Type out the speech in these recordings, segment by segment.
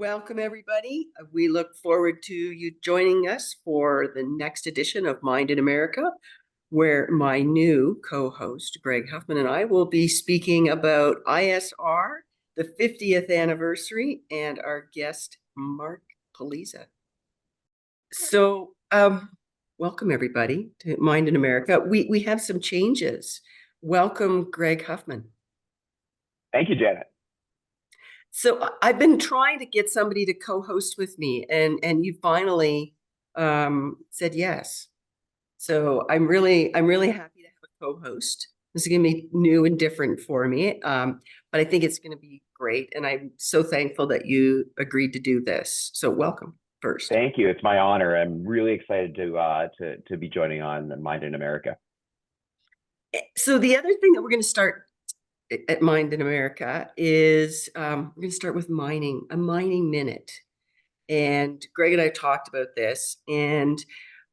Welcome, everybody. We look forward to you joining us for the next edition of Mind in America, where my new co-host, Greg Huffman, and I will be speaking about ISR, the 50th anniversary, and our guest, Mark Pelizza. So, welcome, everybody, to Mind in America. We have some changes. Welcome, Greg Huffman. Thank you, Janet. So I've been trying to get somebody to co-host with me, and you finally said yes. So I'm really happy to have a co-host. This is going to be new and different for me, but I think it's going to be great. And I'm so thankful that you agreed to do this. So welcome first. Thank you. It's my honor. I'm really excited to be joining on Mind in America. So the other thing that we're going to start at Mind in America is we're going to start with mining, a mining minute. And Greg and I talked about this, and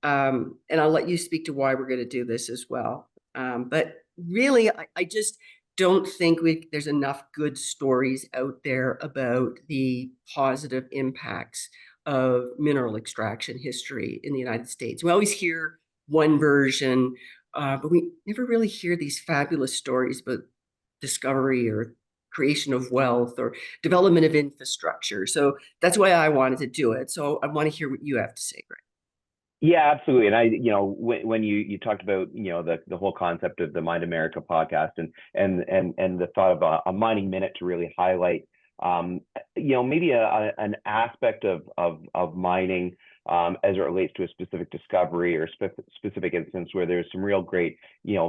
I'll let you speak to why we're going to do this as well. But really, I just don't think there's enough good stories out there about the positive impacts of mineral extraction history in the United States. We always hear one version, but we never really hear these fabulous stories about discovery or creation of wealth or development of infrastructure. So that's why I wanted to do it. So I want to hear what you have to say, Greg. Yeah, absolutely. And when you talked about, the whole concept of the Mind America podcast and the thought of a mining minute to really highlight, maybe an aspect of mining as it relates to a specific discovery or specific instance where there's some real great,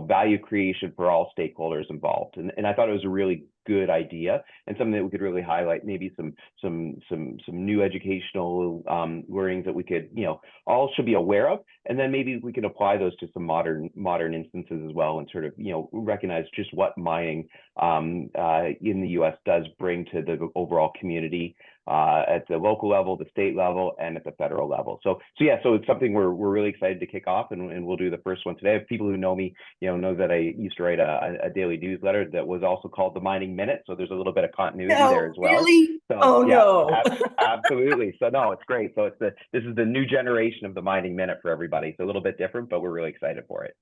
value creation for all stakeholders involved. And I thought it was a really good idea and something that we could really highlight, maybe some new educational learnings that we could, all should be aware of. And then maybe we can apply those to some modern instances as well, and sort of, recognize just what mining in the U.S. does bring to the overall community at the local level, the state level, and at the federal level. So it's something we're really excited to kick off, and we'll do the first one today. People who know me, know that I used to write a daily newsletter that was also called the Mining Minute. So there's a little bit of continuity there as well. Really? So, no. Absolutely. So no, it's great. So this is the new generation of the Mining Minute for everybody. It's a little bit different, but we're really excited for it.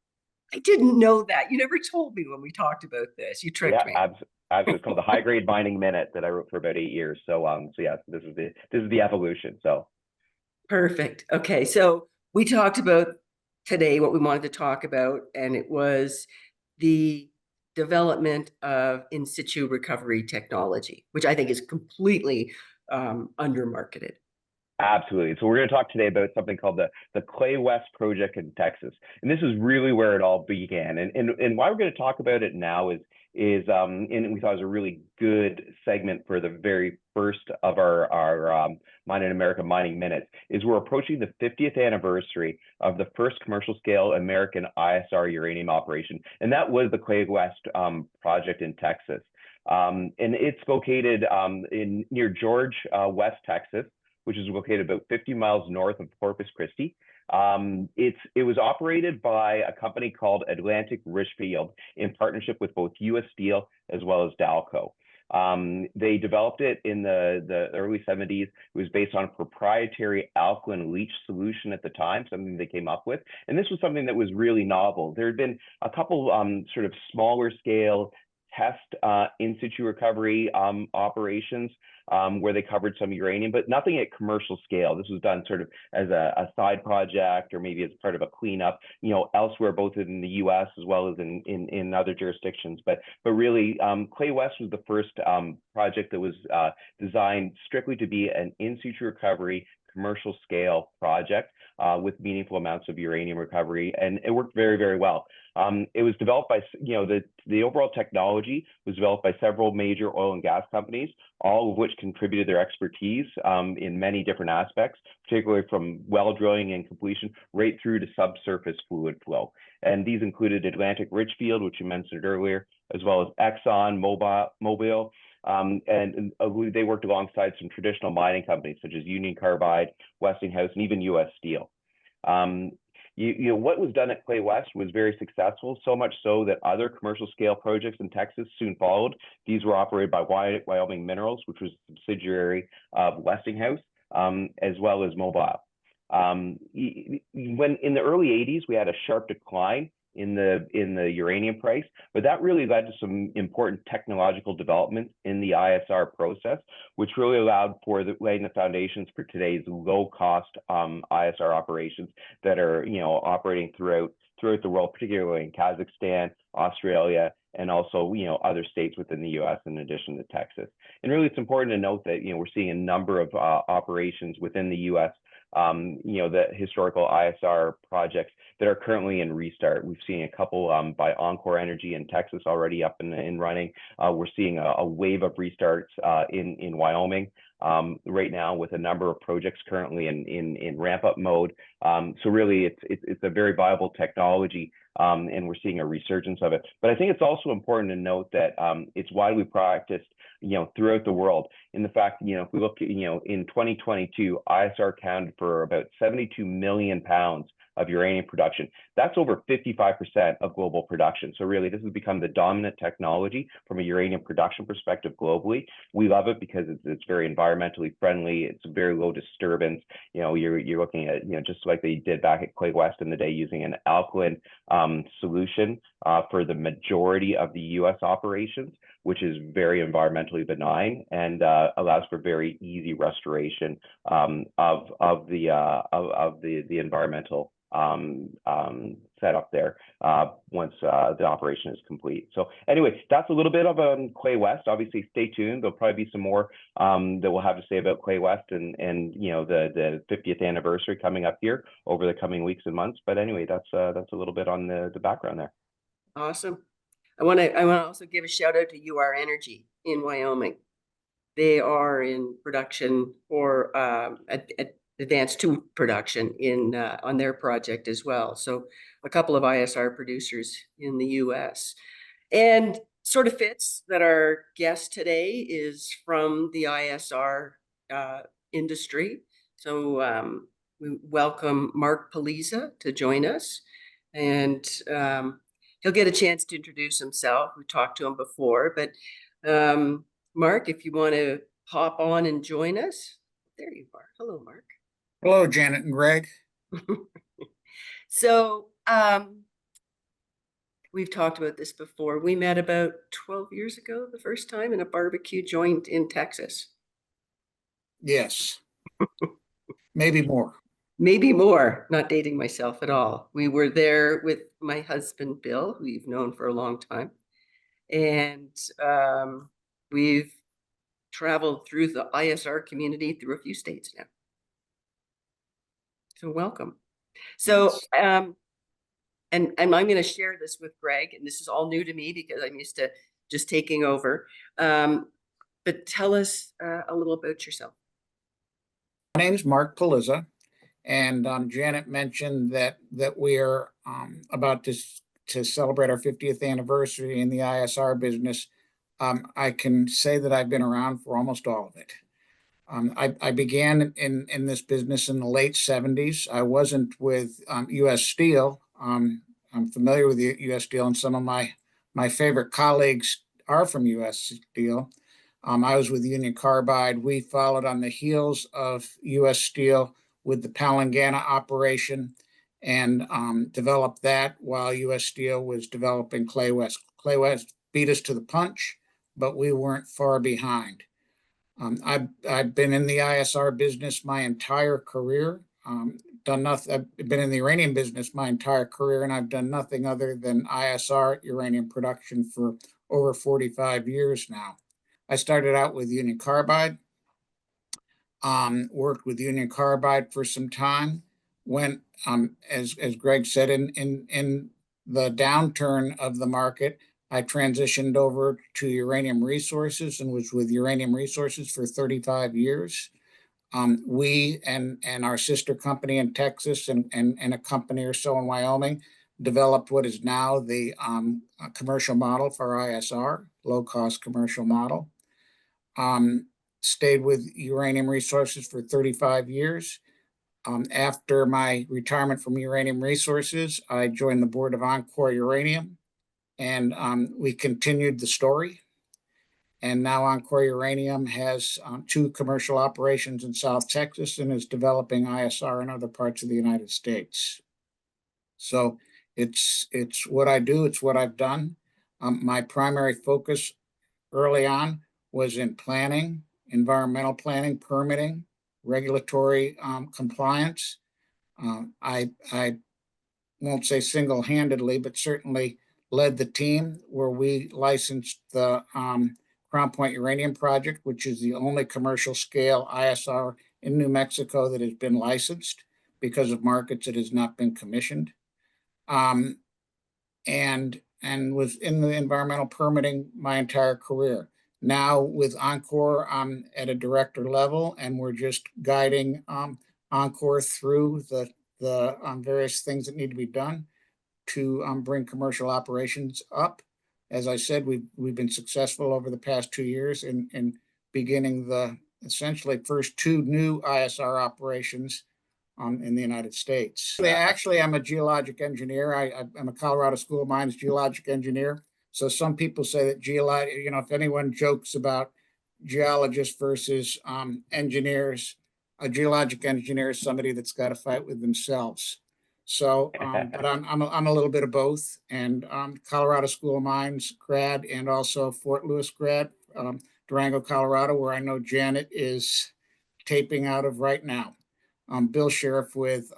I didn't know that. You never told me when we talked about this. You tricked me. Absolutely. It's called the High Grade Mining Minute that I wrote for about 8 years. So this is the evolution. So perfect. Okay, so we talked about today what we wanted to talk about, and it was the development of in situ recovery technology, which I think is completely undermarketed. Absolutely. So we're going to talk today about something called the Clay West project in Texas. And this is really where it all began. And why we're going to talk about it now is and we thought it was a really good segment for the very first of our Mine in America Mining Minutes, is we're approaching the 50th anniversary of the first commercial scale American ISR uranium operation. And that was the Clay West project in Texas. And it's located near George, West Texas, which is located about 50 miles north of Corpus Christi. It was operated by a company called Atlantic Richfield in partnership with both U.S. Steel as well as Dalco. They developed it in the early 70s. It was based on a proprietary alkaline leach solution at the time, something they came up with. And this was something that was really novel. There had been a couple sort of smaller scale test in situ recovery operations where they covered some uranium, but nothing at commercial scale. This was done sort of as a side project or maybe as part of a cleanup, elsewhere, both in the U.S. as well as in other jurisdictions. But really, Clay West was the first project that was designed strictly to be an in situ recovery commercial scale project with meaningful amounts of uranium recovery, and it worked very, very well. It was developed by, the overall technology was developed by several major oil and gas companies, all of which contributed their expertise in many different aspects, particularly from well drilling and completion right through to subsurface fluid flow. And these included Atlantic Richfield, which you mentioned earlier, as well as Exxon, Mobil, and they worked alongside some traditional mining companies such as Union Carbide, Westinghouse, and even U.S. Steel. what was done at Clay West was very successful, so much so that other commercial scale projects in Texas soon followed. These were operated by Wyoming Minerals, which was a subsidiary of Westinghouse, as well as Mobile. When in the early 80s, we had a sharp decline in the uranium price, but that really led to some important technological developments in the ISR process, which really allowed for laying the foundations for today's low-cost ISR operations that are operating throughout the world, particularly in Kazakhstan, Australia, and also other states within the U.S. in addition to Texas. And really, it's important to note that we're seeing a number of operations within the U.S. The historical ISR projects that are currently in restart. We've seen a couple by Encore Energy in Texas already up and running. We're seeing a wave of restarts in Wyoming right now, with a number of projects currently in ramp up mode. So really, it's a very viable technology, and we're seeing a resurgence of it. But I think it's also important to note that it's widely practiced throughout the world. In the fact, if we look, in 2022, ISR accounted for about 72 million pounds of uranium production. That's over 55% of global production. So really, this has become the dominant technology from a uranium production perspective globally. We love it because it's very environmentally friendly. It's very low disturbance. You're looking at, just like they did back at Clay West in the day, using an alkaline solution for the majority of the U.S. operations, which is very environmentally benign and allows for very easy restoration of the environmental setup there once the operation is complete. So anyway, that's a little bit of Clay West. Obviously, stay tuned. There'll probably be some more that we'll have to say about Clay West and the 50th anniversary coming up here over the coming weeks and months. But anyway, that's a little bit on the background there. Awesome. I want to also give a shout out to UR Energy in Wyoming. They are in production for advanced to production on their project as well. So a couple of ISR producers in the U.S. And sort of fits that our guest today is from the ISR industry. So we welcome Mark Pelizza to join us, and he'll get a chance to introduce himself. We talked to him before, but Mark, if you want to hop on and join us. There you are. Hello, Mark. Hello, Janet and Greg. So we've talked about this before. We met about 12 years ago, the first time, in a barbecue joint in Texas. Yes. Maybe more. Maybe more. Not dating myself at all. We were there with my husband, Bill, who you've known for a long time. And we've traveled through the ISR community through a few states now. So welcome. So, and I'm going to share this with Greg, and this is all new to me because I'm used to just taking over. But tell us a little about yourself. My name's Mark Pelizza, and Janet mentioned that we are about to celebrate our 50th anniversary in the ISR business. I can say that I've been around for almost all of it. I began in this business in the late 70s. I wasn't with U.S. Steel. I'm familiar with U.S. Steel, and some of my favorite colleagues are from U.S. Steel. I was with Union Carbide. We followed on the heels of U.S. Steel with the Palangana operation and developed that while U.S. Steel was developing Clay West. Clay West beat us to the punch, but we weren't far behind. I've been in the ISR business my entire career. I've been in the uranium business my entire career, and I've done nothing other than ISR uranium production for over 45 years now. I started out with Union Carbide, worked with Union Carbide for some time, went, as Greg said, in the downturn of the market, I transitioned over to Uranium Resources and was with Uranium Resources for 35 years. We and our sister company in Texas and a company or so in Wyoming developed what is now the commercial model for ISR, low-cost commercial model. Stayed with Uranium Resources for 35 years. After my retirement from Uranium Resources, I joined the board of Encore Uranium, and we continued the story. And now Encore Uranium has 2 commercial operations in South Texas and is developing ISR in other parts of the United States. So it's what I do, it's what I've done. My primary focus early on was in planning, environmental planning, permitting, regulatory compliance. I won't say single-handedly, but certainly led the team where we licensed the Crownpoint Uranium Project, which is the only commercial scale ISR in New Mexico that has been licensed. Because of markets, it has not been commissioned. And was in the environmental permitting my entire career. Now with Encore, I'm at a director level, and we're just guiding Encore through the various things that need to be done to bring commercial operations up. As I said, we've been successful over the past 2 years in beginning the essentially first 2 new ISR operations in the United States. Actually, I'm a geologic engineer. I'm a Colorado School of Mines geologic engineer. So some people say that if anyone jokes about geologists versus engineers, a geologic engineer is somebody that's got to fight with themselves. So, but I'm a little bit of both, and Colorado School of Mines grad, and also Fort Lewis grad, Durango, Colorado, where I know Janet is taping out of right now. Bill Sheriff with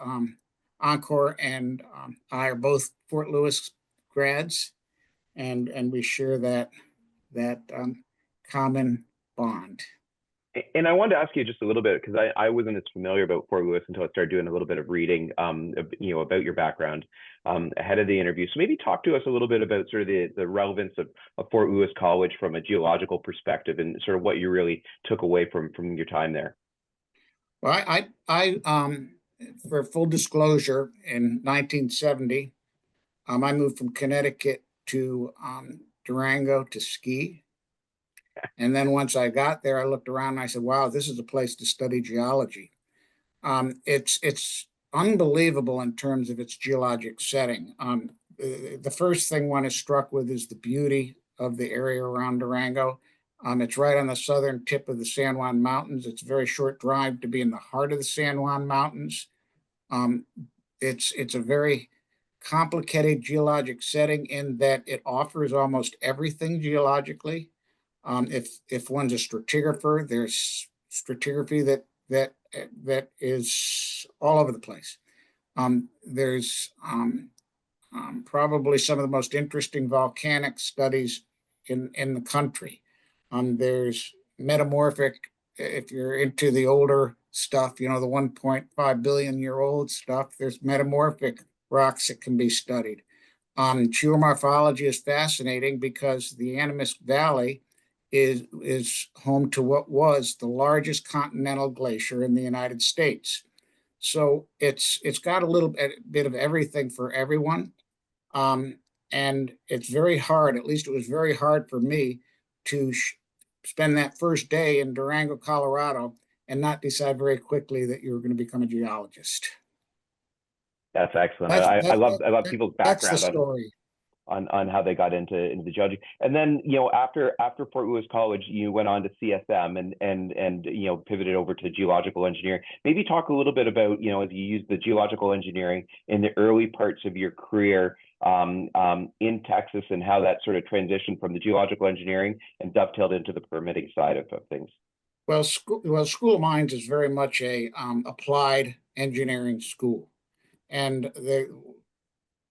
Encore and I are both Fort Lewis grads, and we share that common bond. And I wanted to ask you just a little bit, because I wasn't as familiar about Fort Lewis until I started doing a little bit of reading, about your background ahead of the interview. So maybe talk to us a little bit about sort of the relevance of Fort Lewis College from a geological perspective, and sort of what you really took away from your time there. Well, I for full disclosure, in 1970, I moved from Connecticut to Durango to ski. And then once I got there, I looked around and I said, wow, this is a place to study geology. It's unbelievable in terms of its geologic setting. The first thing one is struck with is the beauty of the area around Durango. It's right on the southern tip of the San Juan Mountains. It's a very short drive to be in the heart of the San Juan Mountains. It's a very complicated geologic setting in that it offers almost everything geologically. If one's a stratigrapher, there's stratigraphy that is all over the place. There's probably some of the most interesting volcanic studies in the country. There's metamorphic, if you're into the older stuff, the 1.5 billion year old stuff, there's metamorphic rocks that can be studied. Geomorphology is fascinating because the Animas Valley is home to what was the largest continental glacier in the United States. So it's got a little bit of everything for everyone. And it's very hard, at least it was very hard for me to spend that first day in Durango, Colorado, and not decide very quickly that you were going to become a geologist. That's excellent. I love people's background. That's the story. On how they got into the geology. And then, after Fort Lewis College, you went on to CSM and pivoted over to geological engineering. Maybe talk a little bit about, as you used the geological engineering in the early parts of your career in Texas, and how that sort of transitioned from the geological engineering and dovetailed into the permitting side of things. Well, School of Mines is very much a applied engineering school. And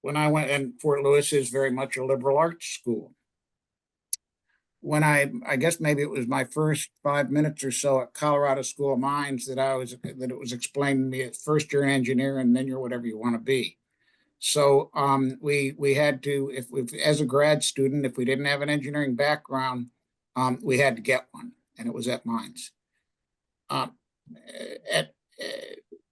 when I went, and Fort Lewis is very much a liberal arts school. When I guess maybe it was my first 5 minutes or so at Colorado School of Mines that it was explained to me at first you're an engineer and then you're whatever you want to be. So we had to, if as a grad student, if we didn't have an engineering background, we had to get one, and it was at Mines.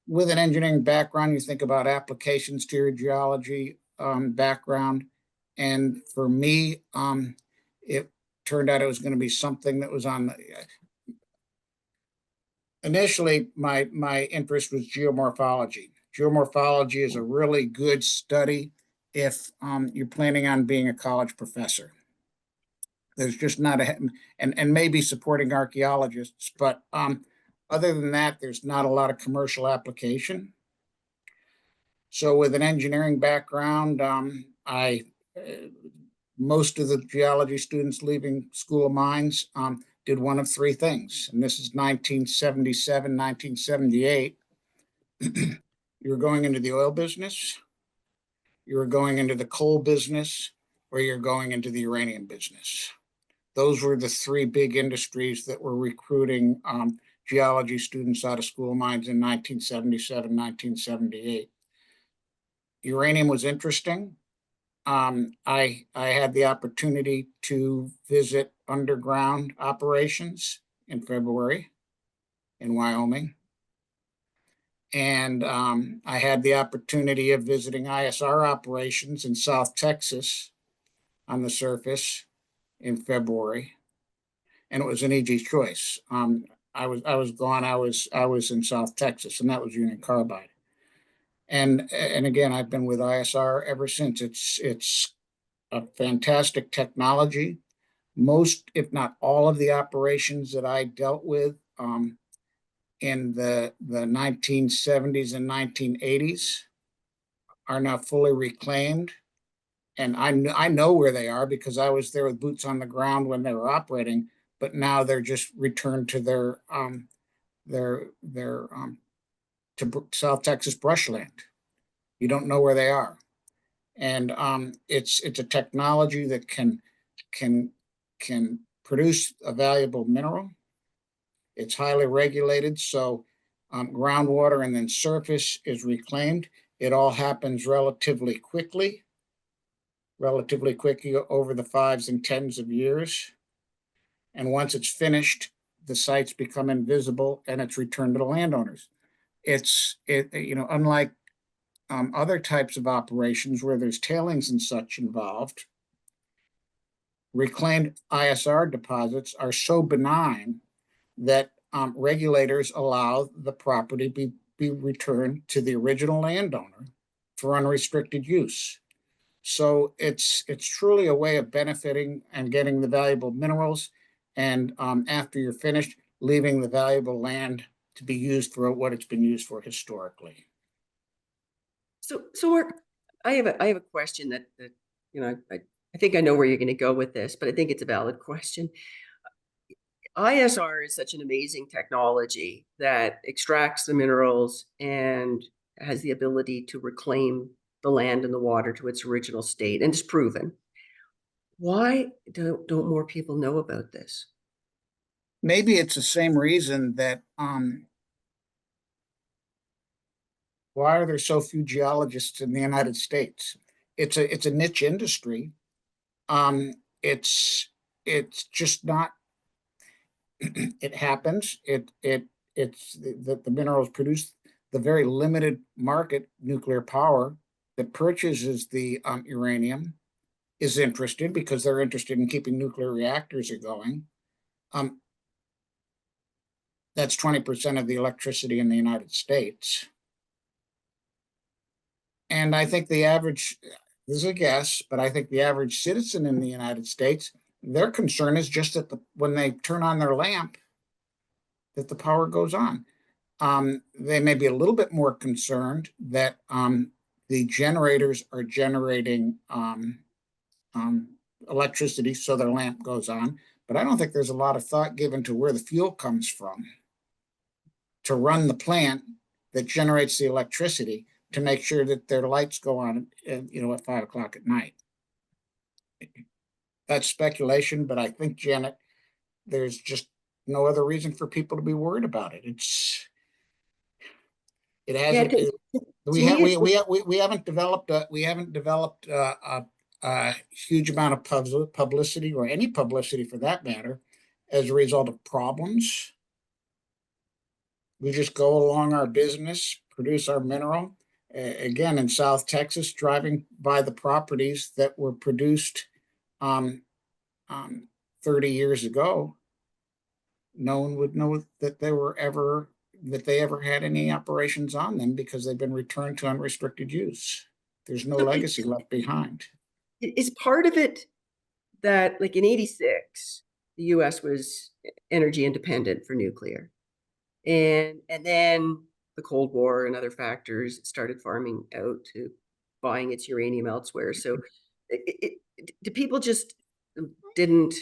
With an engineering background, you think about applications to your geology background. And for me, it turned out it was going to be something that was on initially my interest was geomorphology. Geomorphology is a really good study if you're planning on being a college professor. There's just not and maybe supporting archaeologists, but other than that, there's not a lot of commercial application. So with an engineering background, most of the geology students leaving School of Mines did one of three things. And this is 1977, 1978. You were going into the oil business, you were going into the coal business, or you're going into the uranium business. Those were the three big industries that were recruiting geology students out of School of Mines in 1977, 1978. Uranium was interesting. I had the opportunity to visit underground operations in February in Wyoming. And I had the opportunity of visiting ISR operations in South Texas on the surface in February. And it was an easy choice. I was in South Texas, and that was Union Carbide. And again, I've been with ISR ever since. It's a fantastic technology. Most, if not all, of the operations that I dealt with in the 1970s and 1980s are now fully reclaimed. And I know where they are because I was there with boots on the ground when they were operating, but now they're just returned to their to South Texas brushland. You don't know where they are. And it's a technology that can produce a valuable mineral. It's highly regulated, so groundwater and then surface is reclaimed. It all happens relatively quickly over the 5s and 10s of years. And once it's finished, the sites become invisible and it's returned to the landowners. Unlike other types of operations where there's tailings and such involved, reclaimed ISR deposits are so benign that regulators allow the property be returned to the original landowner for unrestricted use. So it's truly a way of benefiting and getting the valuable minerals, and after you're finished, leaving the valuable land to be used for what it's been used for historically. So Mark, I have a question that I think I know where you're going to go with this, but I think it's a valid question. ISR is such an amazing technology that extracts the minerals and has the ability to reclaim the land and the water to its original state, and it's proven. Why don't more people know about this? Maybe it's the same reason that why are there so few geologists in the United States? It's a niche industry. It's just not. It happens. It's the minerals produced. The very limited market, nuclear power, that purchases the uranium is interested because they're interested in keeping nuclear reactors going. That's 20% of the electricity in the United States. And I think the average, this is a guess, but I think the average citizen in the United States, their concern is just that when they turn on their lamp, that the power goes on. They may be a little bit more concerned that the generators are generating electricity so their lamp goes on. But I don't think there's a lot of thought given to where the fuel comes from to run the plant that generates the electricity to make sure that their lights go on, at 5 o'clock at night. That's speculation, but I think, Janet, there's just no other reason for people to be worried about it. It hasn't. We haven't developed a huge amount of publicity, or any publicity for that matter, as a result of problems. We just go along our business, produce our mineral. Again, in South Texas, driving by the properties that were produced 30 years ago, no one would know that they were ever that they ever had any operations on them because they've been returned to unrestricted use. There's no So legacy left behind. is part of it that, like in '86, the US was energy independent for nuclear. And then the Cold War and other factors started farming out to buying its uranium elsewhere. So do people just didn't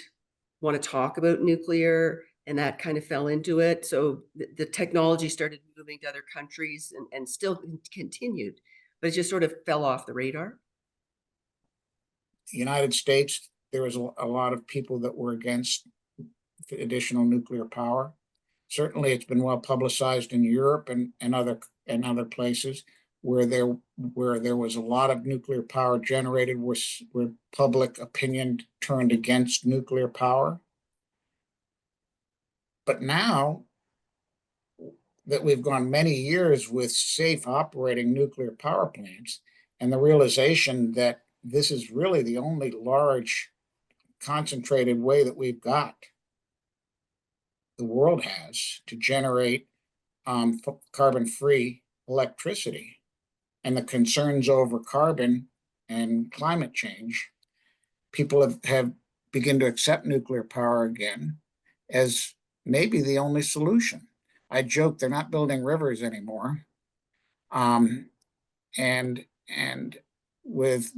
want to talk about nuclear, and that kind of fell into it? So the technology started moving to other countries and still continued, but it just sort of fell off the radar. The United States, there was a lot of people that were against additional nuclear power. Certainly, it's been well publicized in Europe and other places where there was a lot of nuclear power generated, where public opinion turned against nuclear power. But now that we've gone many years with safe operating nuclear power plants, and the realization that this is really the only large concentrated way that we've got, the world has, to generate carbon-free electricity, and the concerns over carbon and climate change, people have begun to accept nuclear power again as maybe the only solution. I joke they're not building rivers anymore, and with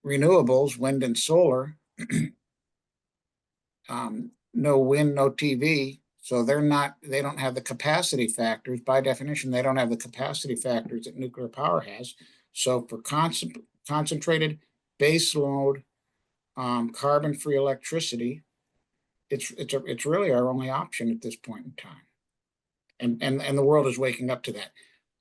renewables, wind and solar, no wind, no TV. So they don't have the capacity factors. By definition, they don't have the capacity factors that nuclear power has. So for concentrated base load, carbon-free electricity, it's really our only option at this point in time. And the world is waking up to that.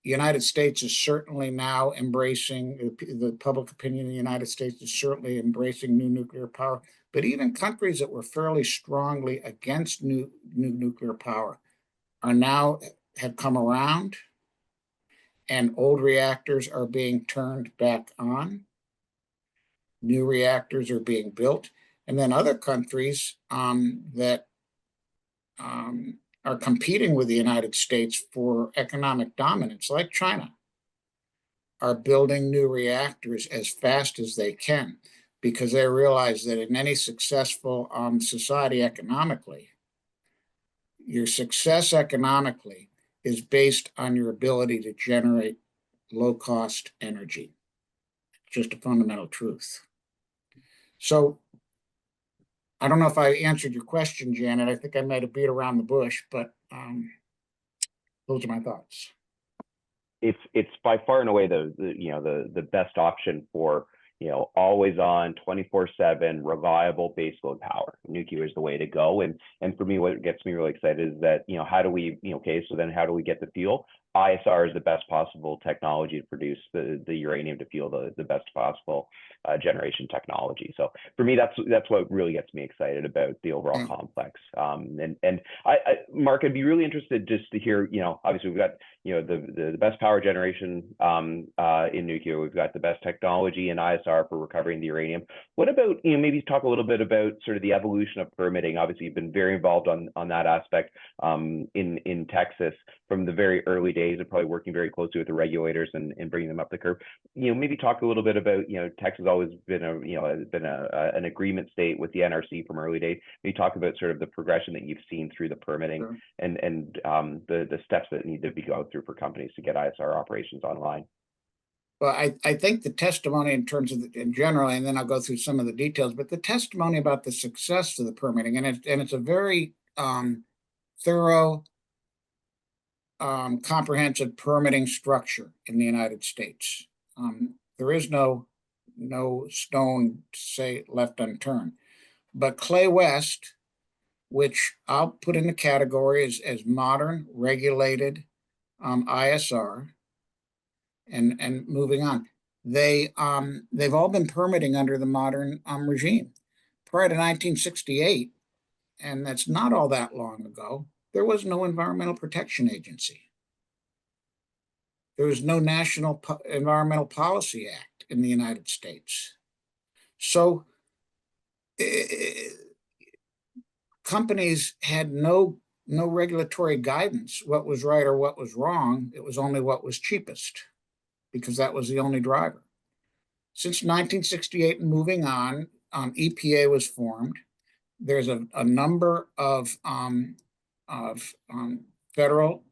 The United States is certainly now embracing, the public opinion in the United States is certainly embracing new nuclear power. But even countries that were fairly strongly against new nuclear power are now have come around, and old reactors are being turned back on. New reactors are being built. And then other countries that are competing with the United States for economic dominance, like China, are building new reactors as fast as they can, because they realize that in any successful society economically, your success economically is based on your ability to generate low-cost energy. Just a fundamental truth. So I don't know if I answered your question, Janet. I think I might have beat around the bush, but those are my thoughts. It's by far and away the best option for always on 24/7 reliable baseload power. Nuclear is the way to go. And for me, what gets me really excited is that how do we so then how do we get the fuel? ISR is the best possible technology to produce the uranium to fuel the best possible generation technology. So for me, that's what really gets me excited about the overall complex. And Mark, I'd be really interested just to hear, obviously we've got the best power generation in nuclear. We've got the best technology in ISR for recovering the uranium. What about maybe talk a little bit about sort of the evolution of permitting? Obviously, you've been very involved on that aspect in Texas from the very early days, and probably working very closely with the regulators and bringing them up the curve. Maybe talk a little bit about Texas has always been an agreement state with the NRC from early days. Maybe talk about sort of the progression that you've seen through the permitting. Sure. and the steps that need to be go through for companies to get ISR operations online. Well, I think the testimony in terms of in general, and then I'll go through some of the details, but the testimony about the success of the permitting, and it's a very thorough, comprehensive permitting structure in the United States. There is no stone, say, left unturned. But Clay West, which I'll put in the category as modern, regulated ISR, and moving on, they've all been permitting under the modern regime. Prior to 1968, and that's not all that long ago, there was no Environmental Protection Agency. There was no National Environmental Policy Act in the United States. So companies had no no regulatory guidance, what was right or what was wrong. It was only what was cheapest, because that was the only driver. Since 1968 and moving on, EPA was formed. There's a number of federal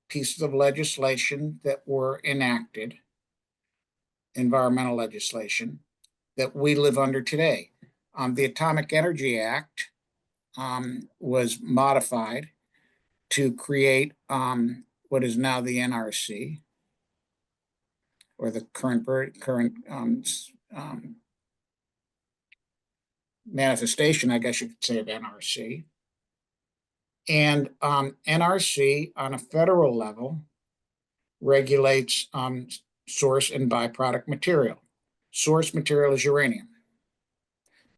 pieces of legislation that were enacted, environmental legislation, that we live under today. The Atomic Energy Act was modified to create what is now the NRC, or the current manifestation, I guess you could say, of NRC. And NRC on a federal level regulates source and byproduct material. Source material is uranium.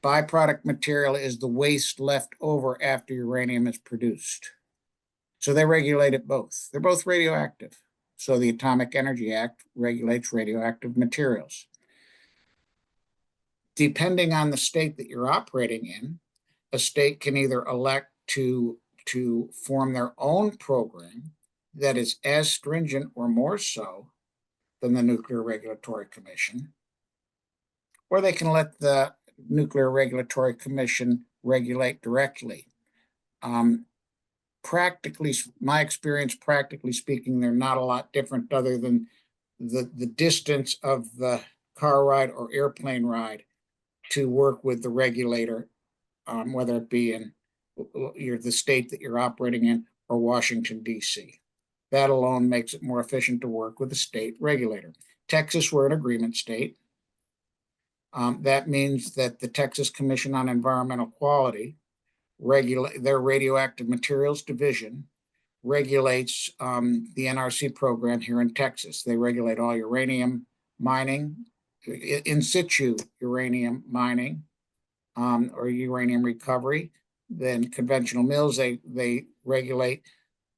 Byproduct material is the waste left over after uranium is produced. So they regulate it both. They're both radioactive. So the Atomic Energy Act regulates radioactive materials. Depending on the state that you're operating in, a state can either elect to form their own program that is as stringent or more so than the Nuclear Regulatory Commission, or they can let the Nuclear Regulatory Commission regulate directly. Practically, my experience, practically speaking, they're not a lot different, other than the distance of the car ride or airplane ride to work with the regulator, whether it be in the state that you're operating in or Washington, D.C. That alone makes it more efficient to work with the state regulator. Texas, we're an agreement state. That means that the Texas Commission on Environmental Quality, their radioactive materials division, regulates the NRC program here in Texas. They regulate all uranium mining, in situ uranium mining, or uranium recovery. Then conventional mills, they regulate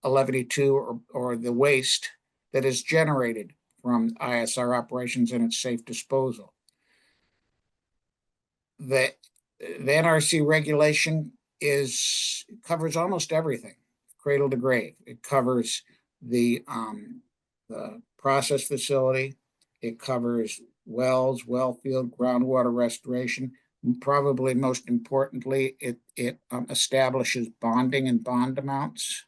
1182, or the waste that is generated from ISR operations and its safe disposal. The NRC regulation covers almost everything, cradle to grave. It covers the process facility. It covers wells, well field, groundwater restoration. And probably most importantly, it establishes bonding and bond amounts.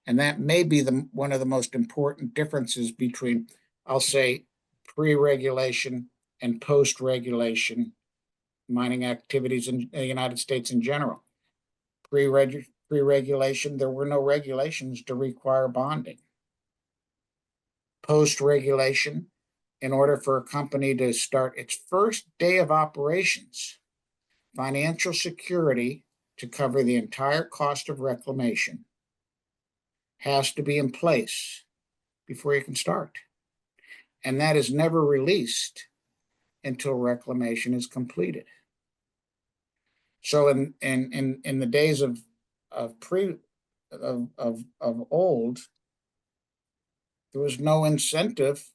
And that may be one of the most important differences between, I'll say, pre-regulation and post-regulation mining activities in the United States in general. Pre-regulation, there were no regulations to require bonding. Post-regulation, in order for a company to start its first day of operations, financial security to cover the entire cost of reclamation has to be in place before you can start. And that is never released until reclamation is completed. So in the days of old, there was no incentive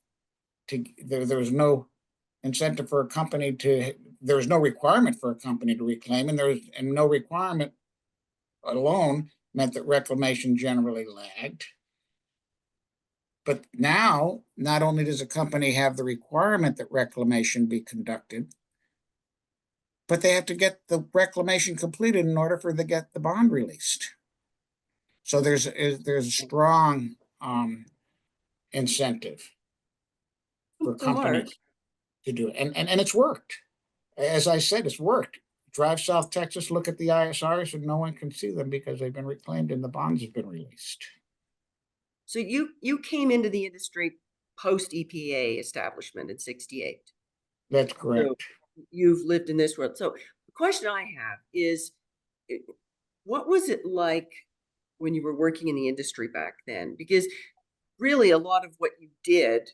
there was no incentive for a company to, there was no requirement for a company to reclaim, and no requirement alone meant that reclamation generally lagged. But now, not only does a company have the requirement that reclamation be conducted, but they have to get the reclamation completed in order for them to get the bond released. So there's a strong incentive for companies to do it. And it's worked. As I said, it's worked. Drive South Texas, look at the ISRs, and no one can see them because they've been reclaimed and the bonds have been released. So you came into the industry post EPA establishment in '68. That's correct. So you've lived in this world. So the question I have is, what was it like when you were working in the industry back then? Because really a lot of what you did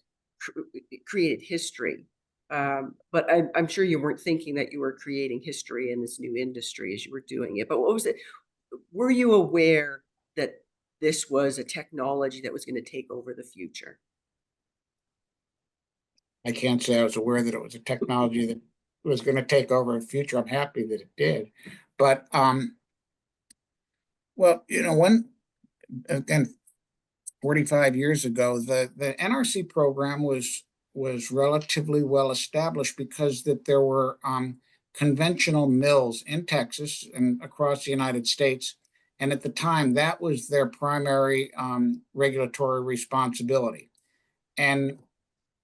created history. But I'm sure you weren't thinking that you were creating history in this new industry as you were doing it. But what was it? Were you aware that this was a technology that was going to take over the future? I can't say I was aware that it was a technology that was going to take over the future. I'm happy that it did. But, well, again, 45 years ago, the NRC program was relatively well established because that there were conventional mills in Texas and across the United States. And at the time, that was their primary regulatory responsibility. And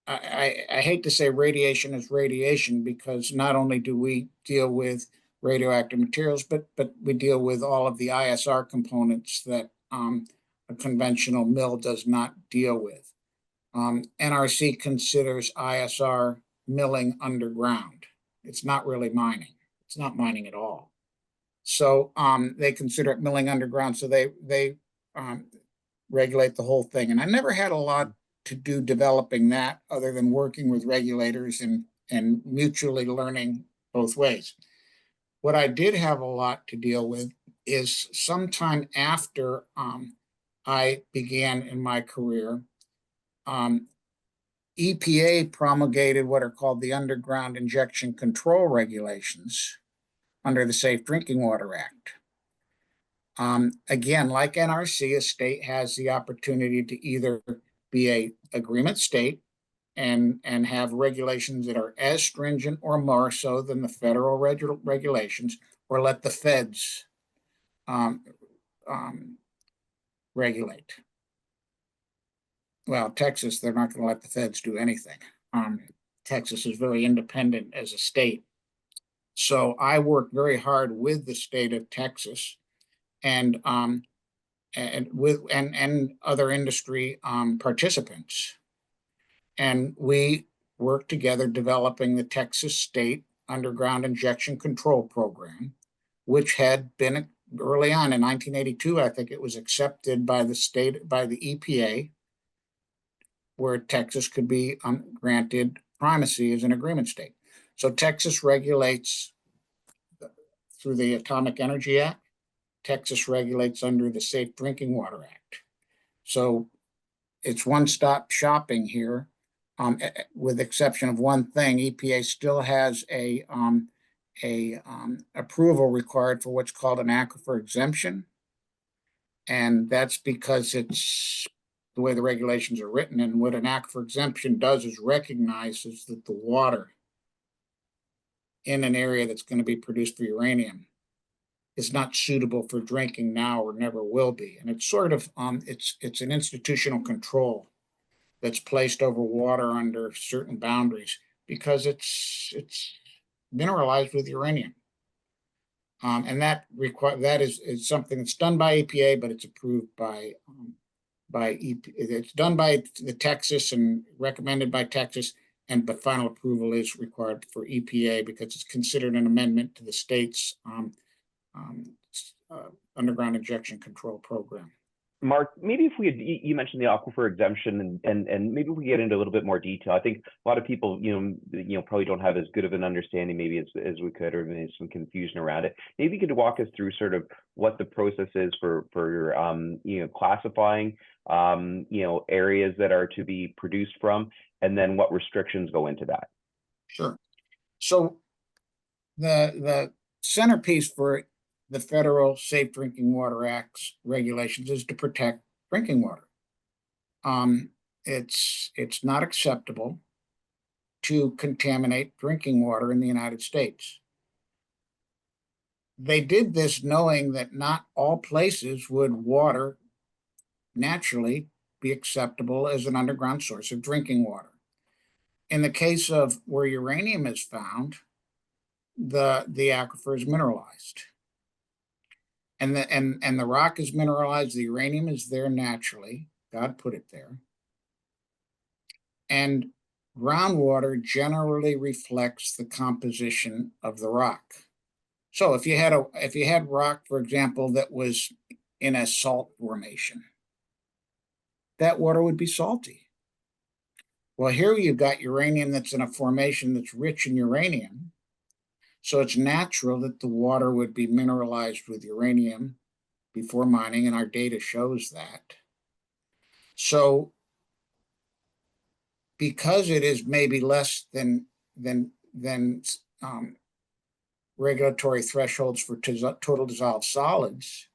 I hate to say radiation is radiation, because not only do we deal with radioactive materials, but we deal with all of the ISR components that a conventional mill does not deal with. NRC considers ISR milling underground. It's not really mining. It's not mining at all. So they consider it milling underground. So they regulate the whole thing. And I never had a lot to do developing that, other than working with regulators and mutually learning both ways. What I did have a lot to deal with is sometime after I began in my career, EPA promulgated what are called the Underground Injection Control Regulations under the Safe Drinking Water Act. Again, like NRC, a state has the opportunity to either be an agreement state and have regulations that are as stringent or more so than the federal regulations, or let the feds regulate. Well, Texas, they're not going to let the feds do anything. Texas is very independent as a state. So I worked very hard with the state of Texas and other industry participants. And we worked together developing the Texas State Underground Injection Control Program, which had been early on in 1982, I think it was accepted by the EPA, where Texas could be granted primacy as an agreement state. So Texas regulates through the Atomic Energy Act. Texas regulates under the Safe Drinking Water Act. So it's one-stop shopping here, with exception of one thing. EPA still has a approval required for what's called an aquifer exemption. And that's because it's the way the regulations are written. And what an aquifer exemption does is recognizes that the water in an area that's going to be produced for uranium is not suitable for drinking now or never will be. And it's sort of, it's an institutional control that's placed over water under certain boundaries, because it's mineralized with uranium. And that is something that's done by EPA, but it's approved by it's done by the Texas and recommended by Texas, but final approval is required for EPA because it's considered an amendment to the state's underground injection control program. Mark, maybe if you mentioned the aquifer exemption, and maybe if we get into a little bit more detail. I think a lot of people, probably don't have as good of an understanding maybe as we could, or maybe some confusion around it. Maybe you could walk us through sort of what the process is for classifying, areas that are to be produced from, and then what restrictions go into that. Sure. So the centerpiece for the Federal Safe Drinking Water Act's regulations is to protect drinking water. It's not acceptable to contaminate drinking water in the United States. They did this knowing that not all places would water naturally be acceptable as an underground source of drinking water. In the case of where uranium is found, the aquifer is mineralized. And the rock is mineralized, the uranium is there naturally. God put it there. And groundwater generally reflects the composition of the rock. So if you had rock, for example, that was in a salt formation, that water would be salty. Well, here you've got uranium that's in a formation that's rich in uranium. So it's natural that the water would be mineralized with uranium before mining, and our data shows that. So because it is maybe less than regulatory thresholds for total dissolved solids,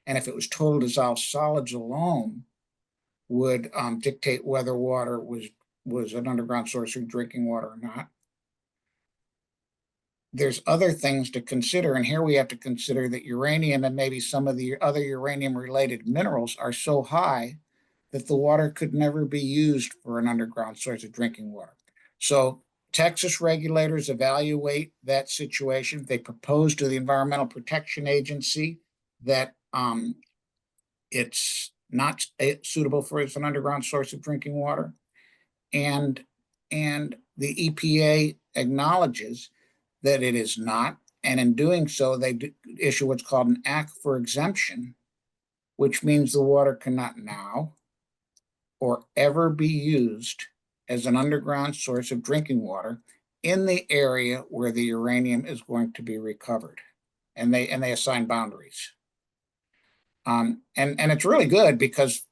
and if it was total dissolved solids alone, would dictate whether water was an underground source of drinking water or not. There's other things to consider, and here we have to consider that uranium and maybe some of the other uranium-related minerals are so high that the water could never be used for an underground source of drinking water. So Texas regulators evaluate that situation. They propose to the Environmental Protection Agency that it's not suitable for as an underground source of drinking water. And the EPA acknowledges that it is not. And in doing so, they issue what's called an aquifer exemption, which means the water cannot now or ever be used as an underground source of drinking water in the area where the uranium is going to be recovered. And they assign boundaries. And it's really good because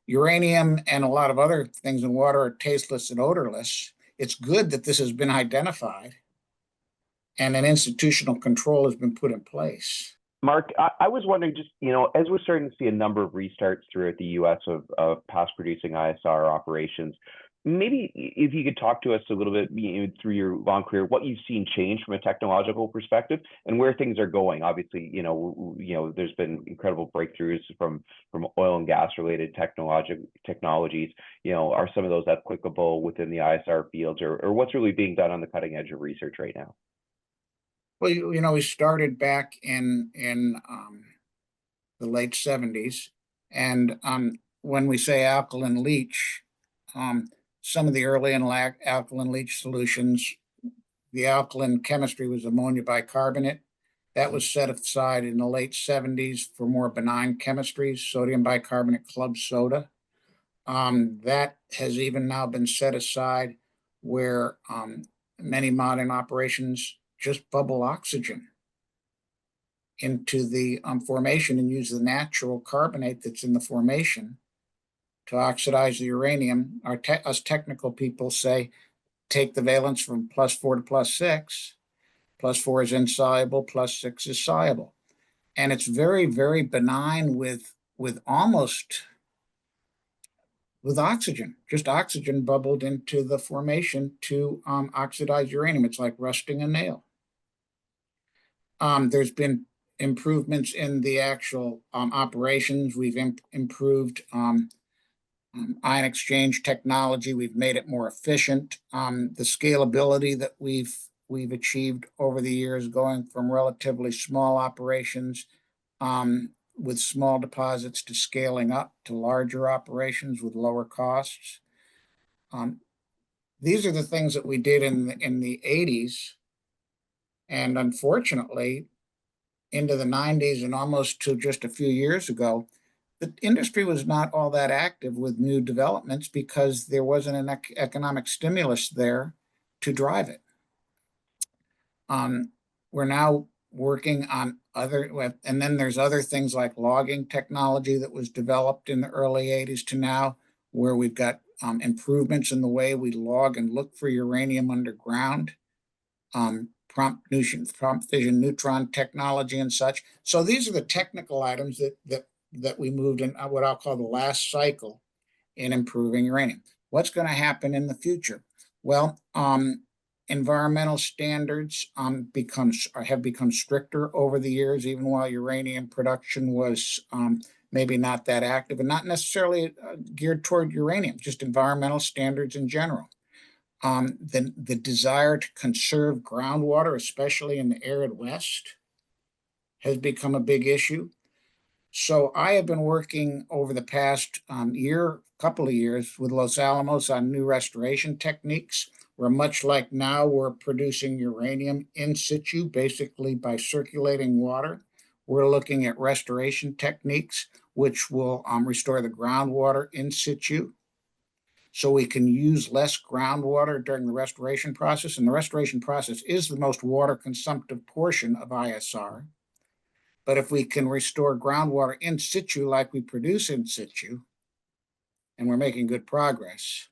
uranium and a lot of other things in water are tasteless and odorless. It's good that this has been identified and an institutional control has been put in place. Mark, I was wondering, just, as we're starting to see a number of restarts throughout the U.S. of past producing ISR operations, maybe if you could talk to us a little bit through your long career, what you've seen change from a technological perspective and where things are going. Obviously, there's been incredible breakthroughs from oil and gas related technologies. Are some of those applicable within the ISR fields, or what's really being done on the cutting edge of research right now? Well, we started back in the late 70s, and when we say alkaline leach, some of the early alkaline leach solutions, the alkaline chemistry was ammonia bicarbonate. That was set aside in the late 70s for more benign chemistries, sodium bicarbonate, club soda. That has even now been set aside where many modern operations just bubble oxygen into the formation and use the natural carbonate that's in the formation to oxidize the uranium. Us technical people say, take the valence from +4 to +6. +4 is insoluble, +6 is soluble. And it's very, very benign with oxygen, just oxygen bubbled into the formation to oxidize uranium. It's like rusting a nail. There's been improvements in the actual operations. We've improved ion exchange technology. We've made it more efficient. The scalability that we've achieved over the years, going from relatively small operations with small deposits to scaling up to larger operations with lower costs. These are the things that we did in the 80s. And unfortunately, into the 90s and almost to just a few years ago, the industry was not all that active with new developments because there wasn't an economic stimulus there to drive it. We're now working on and then there's other things like logging technology that was developed in the early 80s to now, where we've got improvements in the way we log and look for uranium underground. Prompt fission neutron technology and such. So these are the technical items that we moved in what I'll call the last cycle in improving uranium. What's going to happen in the future? Well, environmental standards have become stricter over the years, even while uranium production was maybe not that active and not necessarily geared toward uranium, just environmental standards in general. The desire to conserve groundwater, especially in the arid West, has become a big issue. So I have been working over the past couple of years with Los Alamos on new restoration techniques, where much like now we're producing uranium in situ, basically by circulating water. We're looking at restoration techniques, which will restore the groundwater in situ, so we can use less groundwater during the restoration process. And the restoration process is the most water consumptive portion of ISR. But if we can restore groundwater in situ like we produce in situ, and we're making good progress,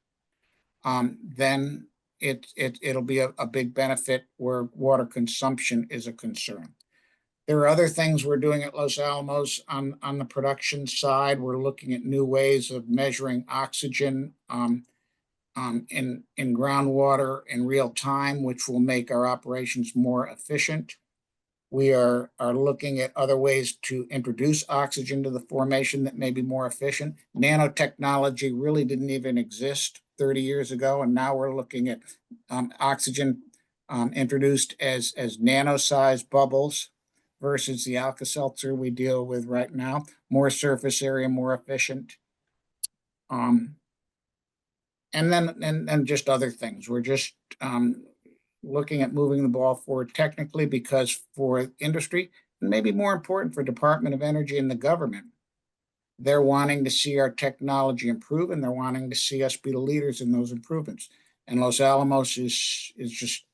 then it'll be a big benefit where water consumption is a concern. There are other things we're doing at Los Alamos on the production side. We're looking at new ways of measuring oxygen in groundwater in real time, which will make our operations more efficient. We are looking at other ways to introduce oxygen to the formation that may be more efficient. Nanotechnology really didn't even exist 30 years ago, and now we're looking at oxygen introduced as nano-sized bubbles versus the Alka-Seltzer we deal with right now. More surface area, more efficient. And then just other things. We're just looking at moving the ball forward technically, because for industry, and maybe more important for Department of Energy and the government, they're wanting to see our technology improve, and they're wanting to see us be the leaders in those improvements. And Los Alamos is just,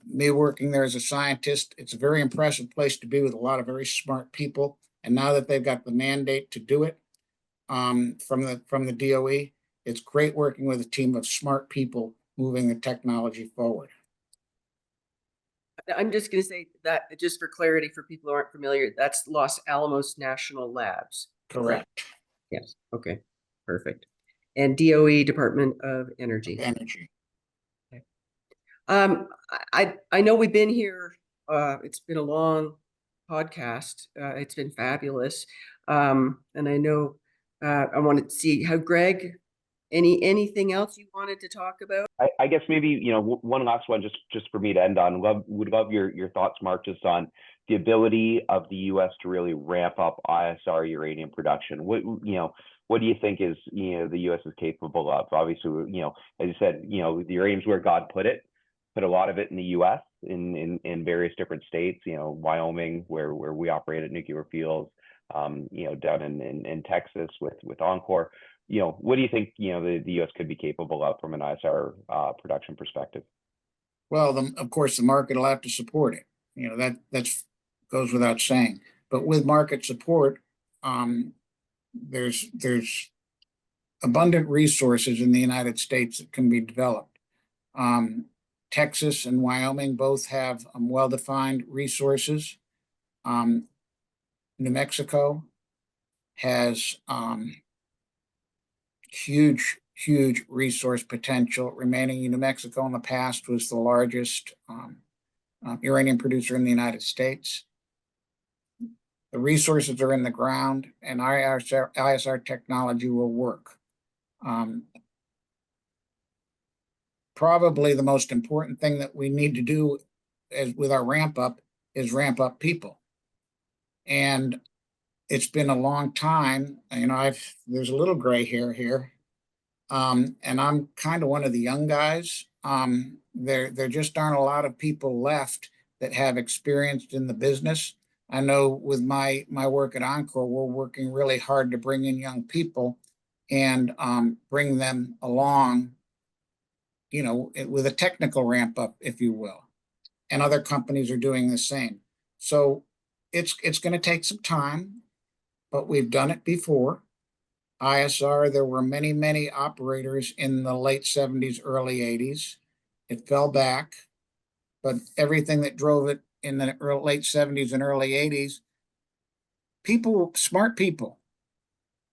me working there as a scientist, it's a very impressive place to be with a lot of very smart people. And now that they've got the mandate to do it from the DOE, it's great working with a team of smart people moving the technology forward. I'm just going to say that, just for clarity for people who aren't familiar, that's Los Alamos National Labs. Correct. Yes. Okay. Perfect. And DOE, Department of Energy. Energy. Okay. I know we've been here. It's been a long podcast. It's been fabulous. And I know I wanted to see how Greg. Anything else you wanted to talk about? I guess maybe, one last one just for me to end on. Would love your thoughts, Mark, just on the ability of the U.S. to really ramp up ISR uranium production. What do you think is the U.S. is capable of? Obviously, as you said, the uranium's where God put it. Put a lot of it in the U.S. in various different states. Wyoming, where we operate at nuclear fields. Down in Texas with Encore. What do you think, the U.S. could be capable of from an ISR production perspective? Well, of course, the market will have to support it. That goes without saying. But with market support, there's abundant resources in the United States that can be developed. Texas and Wyoming both have well-defined resources. New Mexico has huge resource potential remaining. New Mexico in the past was the largest uranium producer in the United States. The resources are in the ground, and ISR technology will work. Probably the most important thing that we need to do with our ramp up is ramp up people. And it's been a long time. There's a little gray hair here. And I'm kind of one of the young guys. There just aren't a lot of people left that have experience in the business. I know with my work at Encore, we're working really hard to bring in young people and bring them along, with a technical ramp up, if you will. And other companies are doing the same. So it's going to take some time, but we've done it before. ISR, there were many operators in the late 70s, early 80s. It fell back, but everything that drove it in the late 70s and early 80s, smart people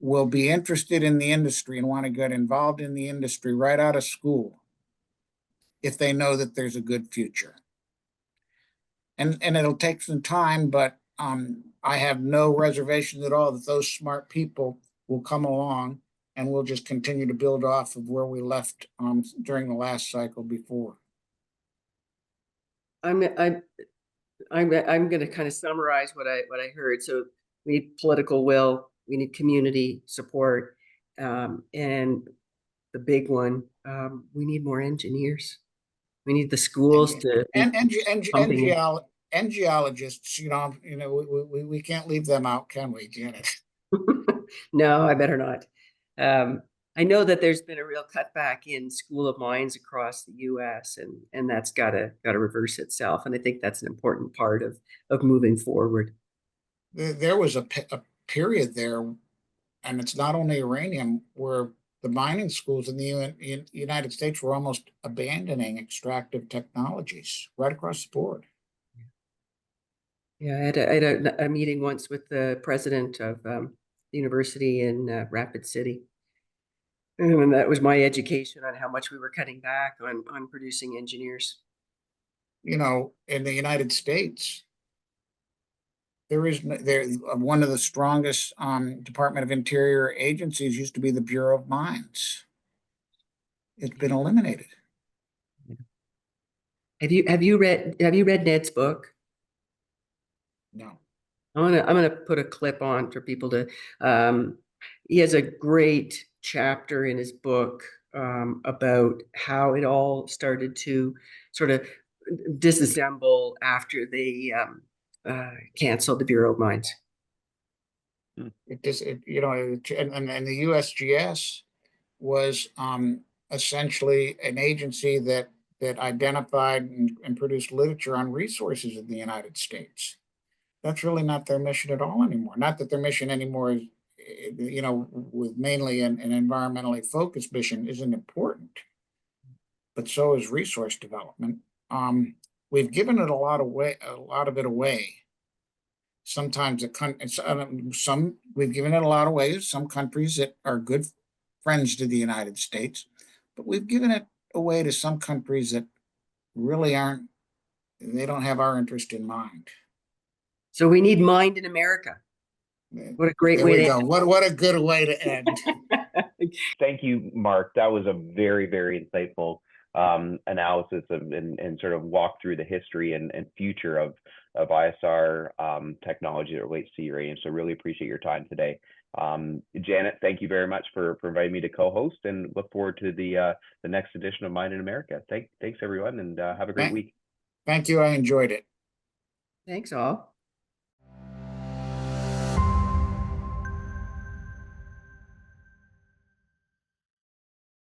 will be interested in the industry and want to get involved in the industry right out of school if they know that there's a good future. And it'll take some time, but I have no reservations at all that those smart people will come along, and we'll just continue to build off of where we left during the last cycle before. I'm going to kind of summarize what I heard. So we need political will, we need community support, and the big one, we need more engineers. We need the schools and geologists. We can't leave them out, can we, Janet? No, I better not. I know that there's been a real cutback in School of Mines across the U.S. and that's got to reverse itself. And I think that's an important part of moving forward. There was a period there, and it's not only uranium, where the mining schools in the United States were almost abandoning extractive technologies right across the board. Yeah, I had a meeting once with the president of the university in Rapid City. And that was my education on how much we were cutting back on producing engineers. You know, in the United States, there one of the strongest Department of Interior agencies used to be the Bureau of Mines. It's been eliminated. Have you read Ned's book? No. I'm gonna put a clip on for people to he has a great chapter in his book about how it all started to sort of disassemble after they canceled the Bureau of Mines. It just, and the USGS was essentially an agency that identified and produced literature on resources in the United States. That's really not their mission at all anymore. Not that their mission anymore is, with mainly an environmentally focused mission isn't important, but so is resource development. We've given it a lot of it away. Sometimes we've given it a lot of ways. Some countries that are good friends to the United States, but we've given it away to some countries that really aren't. They don't have our interest in mind. So we need Mind in America. What a great way to go. What a good way to end. Thank you, Mark. That was a very, very insightful analysis of and sort of walk through the history and future of ISR technology that relates to uranium. So really appreciate your time today. Janet, thank you very much for inviting me to co-host, and look forward to the next edition of Mind in America. Thanks everyone, and have a great week. Thank you. I enjoyed it. Thanks all.